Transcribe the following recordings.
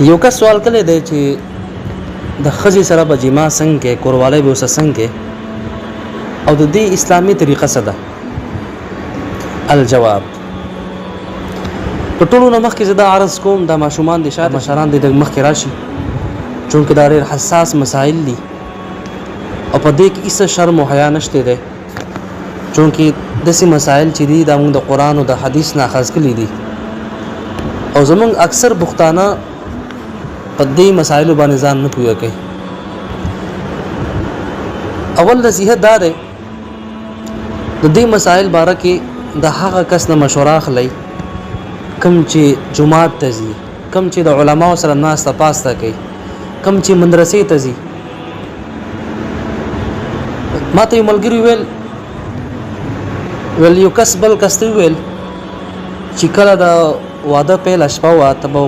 یو کس سوال کړی دی چې د ښځې سره به جما څنګه کې کوروالی به ورسره څنګه کې او د دې اسلامي طریقه څه ده. الجواب په ټولو نه مخکې زه دا عرض کوم دا ماشومان دي شاید مشران دي د مخکې راشي چونکې دا ډېر حساس مسایل دي او په دې کې هیڅ شرم او حیا نشته دی چونکې داسې مسایل چې دي دا موږ د قرآن او د حدیث نه اخذ کړي دي او زمونږ اکثر پښتانه په دې مسایلو باندې ځان نه پوهه کوي. اول نصیحت دا دی د دې مسایل باره کې د هغه کس نه مشوره اخلئ کوم چې جماعت ته ځي، کوم چې د علماو سره ناسته پاسته کوي، کوم چې مدرسې ته ځي. ما ته یو ملګري ویل یو کس بل کس ته ویل چې کله د واده پیله شپه وه ته به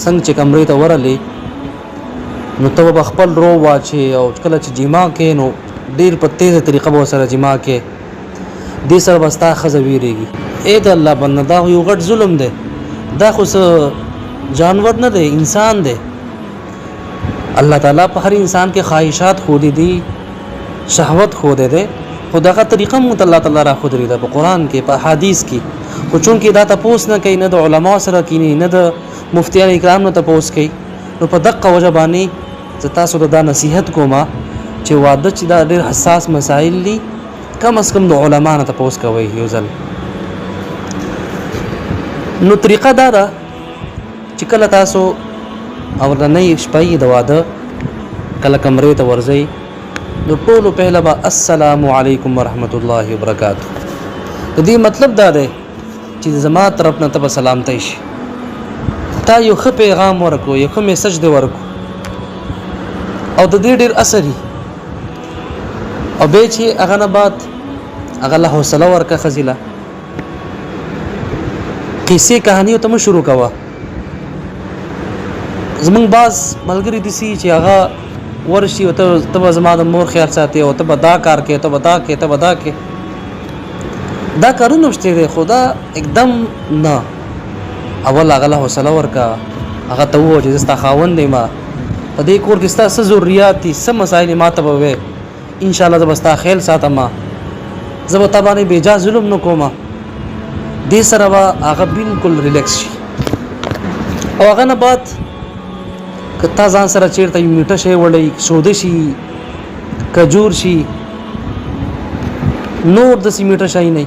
څنګه چې کمرې ته ورغلې نو ته به خپل رو واچې او کله چې جما کې نو ډېر په تیزه طریقه به ورسره جما کې دې سره به ستا ښځه ویرېږي. ای د الله بنده دا یو غټ ظلم دی، دا خو څه جانور نه دی، انسان دی. الله تعالی په هر انسان کې خواهشات ښودي دي، شهوت ښودی دی، خو دغه طریقه موږ ته الله تعالی راښودلې ده په قرآن کې په احادیث کې. خو چونکې دا تپوس نه کوي، نه د علماو سره کینی، نه د مفتیان کرام نه تپوس کوي، نو په دقه وجه باندې زه تاسو ته دا نصیحت کوم چې واده چې دا ډېر حساس مسایل دي کم از کم د علما نه تپوس کوئ یو ځل. نو طریقه دا ده چې کله تاسو اورنۍ شپه د واده کله کمرې ته ورځئ نو ټولو پهله به السلام علیکم ورحمت الله وبرکاتو. د دې مطلب دا دی چې زما طرف نه ته به سلامتی شي، تا یو ښه پیغام ورکړو، یو ښه میسج دی ورکړو او د دې ډېر اثر وي. او بیا چې هغه نه بعد هغه له حوصله ورکړه ښځې له قیسې کهانیو ته مه شروع کوه. زمونږ بعض ملګري داسې چې هغه ورشي او ته به زما د مور خیال ساتې او ته به دا کار کوې، ته به دا کوې، ته به دا کوې. دا کارونه شته دی خو دا اکدم نه. اول هغه له حوصله ورکړه، هغه ته ووایه چې زه ستا خاوند یم، په دې کور کې ستا څه ضرورت دي، څه مسایل ما ته به وایې، انشاءالله زه به ستا خیال ساتم، زه به تا باندې بېجا ظلم نه کوم. دې سره به هغه بالکل ریلیکس شي. او هغه نه بعد که تا ځان سره چېرته یو میټه شی وړئ، سوده شي، کجور شي، نور داسې میټه شی نه.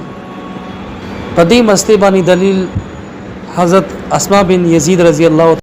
په دې مستې باندې دلیل حضرت اسماء بن یزید رضی الله